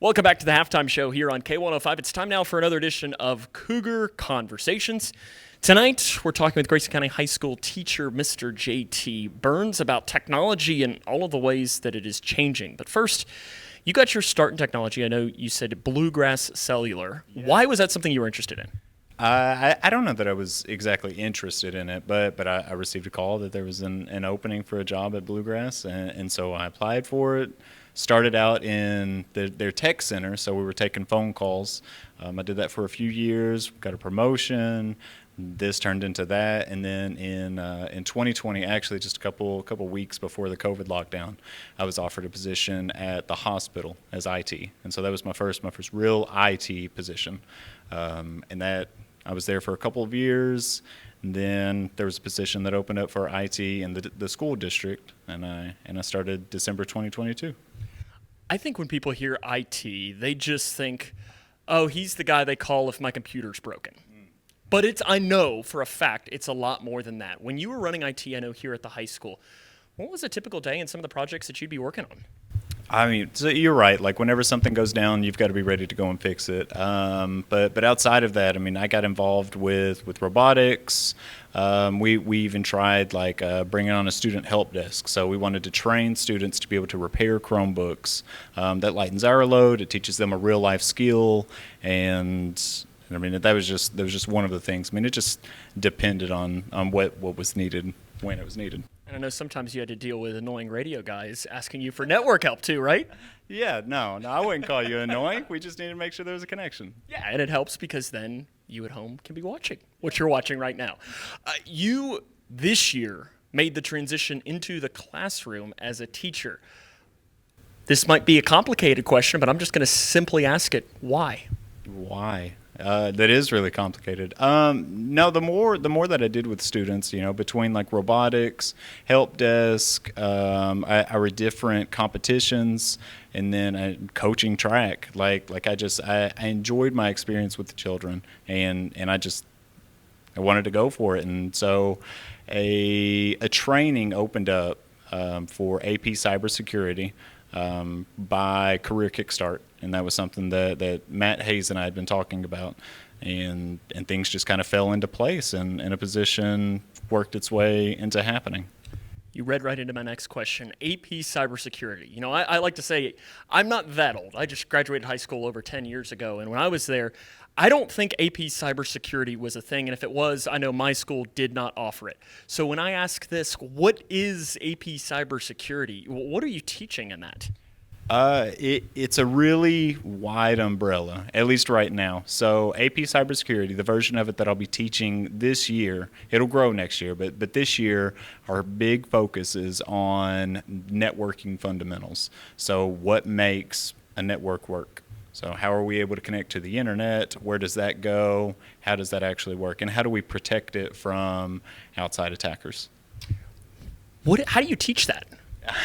Welcome back to the halftime show here on K105. It's time now for another edition of Cougar Conversations. Tonight, we're talking with Grayson County High School teacher Mr. J.T. Burns about technology and all of the ways that it is changing. But first, you got your start in technology. I know you said Bluegrass Cellular. Yeah. Why was that something you were interested in? I don't know that I was exactly interested in it, but I received a call that there was an opening for a job at Bluegrass, and so I applied for it. Started out in their tech center, so we were taking phone calls. I did that for a few years, got a promotion. This turned into that, and then in 2020, actually just a couple weeks before the COVID lockdown, I was offered a position at the hospital as IT, and so that was my first real IT position, and that I was there for a couple of years. And then there was a position that opened up for IT in the school district, and I started December 2022. I think when people hear IT, they just think, oh, he's the guy they call if my computer's broken. But I know for a fact it's a lot more than that. When you were running IT, I know here at the high school, what was a typical day and some of the projects that you'd be working on? I mean, so you're right. Like whenever something goes down, you've got to be ready to go and fix it. But outside of that, I mean, I got involved with robotics. We even tried bringing on a student help desk. So we wanted to train students to be able to repair Chromebooks. That lightens our load. It teaches them a real life skill, and I mean that was just one of the things. I mean, it just depended on what was needed when it was needed. And I know sometimes you had to deal with annoying radio guys asking you for network help too, right? Yeah, no, I wouldn't call you annoying. We just need to make sure there's a connection. Yeah, and it helps because then you at home can be watching what you're watching right now. You, this year, made the transition into the classroom as a teacher. This might be a complicated question, but I'm just going to simply ask it, why? Why? That is really complicated. No, the more that I did with students, between like robotics, help desk, our different competitions, and then coaching track. I enjoyed my experience with the children, and I wanted to go for it, and so a training opened up for AP Cybersecurity by Career Kickstart, and that was something that Matt Hayes and I had been talking about, and things just kind of fell into place, and a position worked its way into happening. You read right into my next question, AP Cybersecurity. I like to say I'm not that old. I just graduated high school over 10 years ago, and when I was there, I don't think AP Cybersecurity was a thing, and if it was, I know my school did not offer it. So when I ask this, what is AP Cybersecurity? What are you teaching in that? It's a really wide umbrella, at least right now. So AP Cybersecurity, the version of it that I'll be teaching this year, it'll grow next year, but this year our big focus is on networking fundamentals. So what makes a network work? So how are we able to connect to the internet? Where does that go? How does that actually work? And how do we protect it from outside attackers? How do you teach that?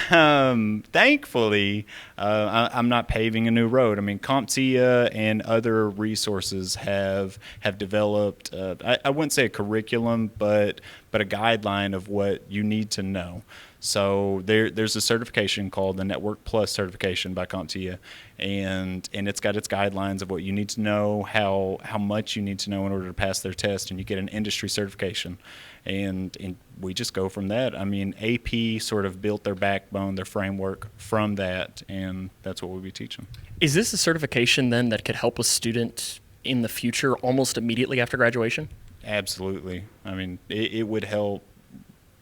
Thankfully, I'm not paving a new road. I mean, CompTIA and other resources have developed, I wouldn't say a curriculum, but a guideline of what you need to know. So there's a certification called the Network Plus certification by CompTIA, and it's got its guidelines of what you need to know, how much you need to know in order to pass their test, and you get an industry certification. And we just go from that. I mean, AP sort of built their backbone, their framework from that, and that's what we'll be teaching. Is this a certification then that could help a student in the future almost immediately after graduation? Absolutely. I mean, it would help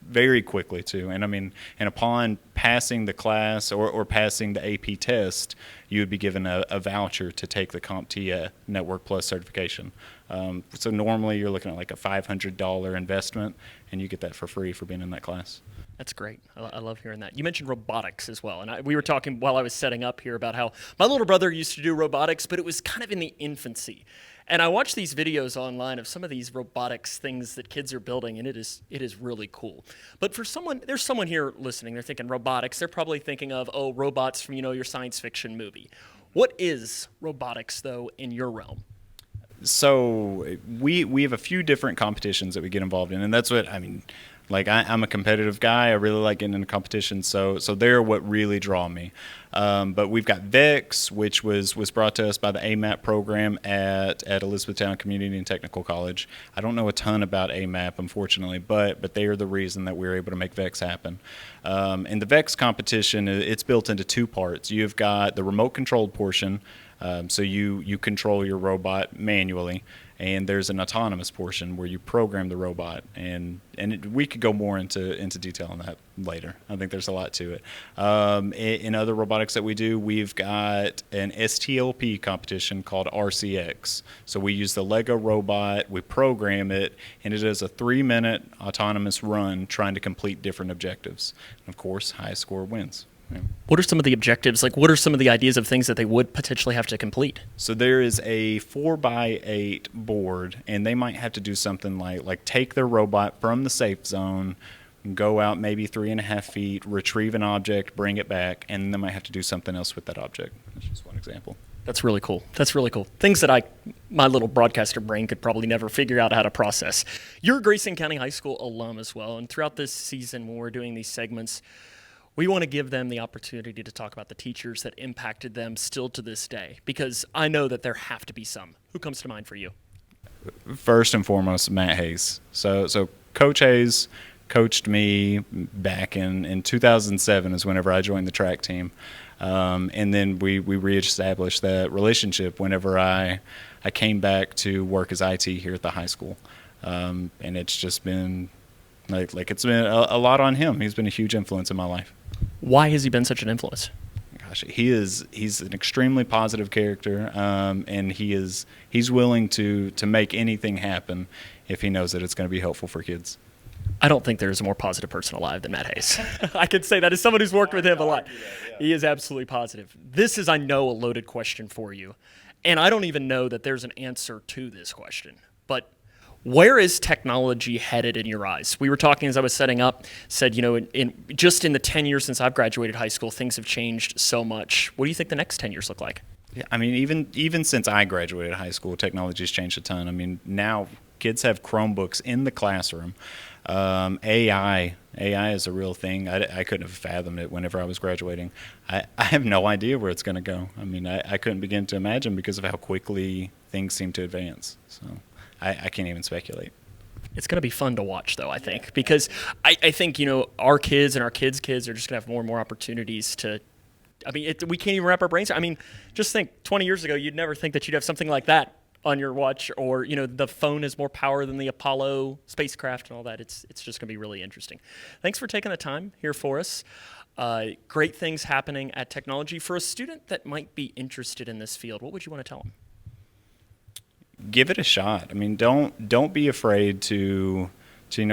very quickly too. And I mean, and upon passing the class or passing the AP test, you would be given a voucher to take the CompTIA Network Plus certification. So normally you're looking at like a $500 investment, and you get that for free for being in that class. That's great. I love hearing that. You mentioned robotics as well, and we were talking while I was setting up here about how my little brother used to do robotics, but it was kind of in the infancy. And I watch these videos online of some of these robotics things that kids are building, and it is really cool. But for there's someone here listening, they're thinking robotics, they're probably thinking of, robots from, your science fiction movie. What is robotics, though, in your realm? So we have a few different competitions that we get involved in, and that's what, I mean, Like I'm a competitive guy. I really like getting into competition. So they're what really draw me. But we've got VEX, which was brought to us by the AMAP program at Elizabethtown Community and Technical College. I don't know a ton about AMAP, unfortunately, but they are the reason that we were able to make VEX happen. And the VEX competition, it's built into two parts. You've got the remote controlled portion, so you control your robot manually. And there's an autonomous portion where you program the robot, and we could go more into detail on that later. I think there's a lot to it. In other robotics that we do, we've got an STLP competition called RCX. So we use the Lego robot, we program it, and it is a 3-minute autonomous run trying to complete different objectives. And of course, highest score wins. Yeah. What are some of the objectives? Like, what are some of the ideas of things that they would potentially have to complete? So there is a 4x8 board, and they might have to do something like take their robot from the safe zone, go out maybe 3.5 feet, retrieve an object, bring it back, and they might have to do something else with that object. That's just one example. That's really cool. That's really cool. Things that my little broadcaster brain could probably never figure out how to process. You're a Grayson County High School alum as well, and throughout this season when we're doing these segments, we want to give them the opportunity to talk about the teachers that impacted them still to this day, because I know that there have to be some. Who comes to mind for you? First and foremost, Matt Hayes. So Coach Hayes coached me back in 2007 is whenever I joined the track team. And then we reestablished that relationship whenever I came back to work as IT here at the high school. And it's just been like it's been a lot on him. He's been a huge influence in my life. Why has he been such an influence? Gosh, he's an extremely positive character, and he's willing to make anything happen if he knows that it's going to be helpful for kids. I don't think there's a more positive person alive than Matt Hayes. I can say that as someone who's worked with him a lot. He is absolutely positive. This is, I know, a loaded question for you, and I don't even know that there's an answer to this question, but where is technology headed in your eyes? We were talking as I was setting up, said, just in the 10 years since I've graduated high school, things have changed so much. What do you think the next 10 years look like? Yeah, I mean, even since I graduated high school, technology's changed a ton. I mean, now kids have Chromebooks in the classroom. AI is a real thing. I couldn't have fathomed it whenever I was graduating. I have no idea where it's going to go. I mean, I couldn't begin to imagine because of how quickly things seem to advance. So I can't even speculate. It's going to be fun to watch, though, I think, because I think, our kids and our kids' kids are just going to have more and more opportunities to, we can't even wrap our brains. I mean, just think 20 years ago, you'd never think that you'd have something like that on your watch, or, the phone has more power than the Apollo spacecraft and all that. It's just going to be really interesting. Thanks for taking the time here for us. Great things happening at technology. For a student that might be interested in this field, what would you want to tell them? Give it a shot. I mean, don't be afraid to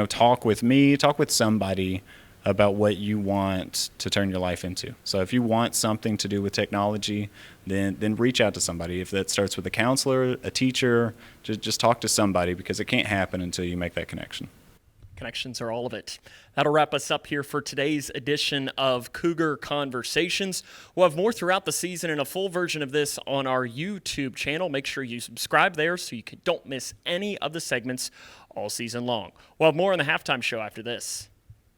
talk with me, talk with somebody about what you want to turn your life into. So if you want something to do with technology, then reach out to somebody. If that starts with a counselor, a teacher, just talk to somebody, because it can't happen until you make that connection. Connections are all of it. That'll wrap us up here for today's edition of Cougar Conversations. We'll have more throughout the season and a full version of this on our YouTube channel. Make sure you subscribe there so you don't miss any of the segments all season long. We'll have more on the halftime show after this.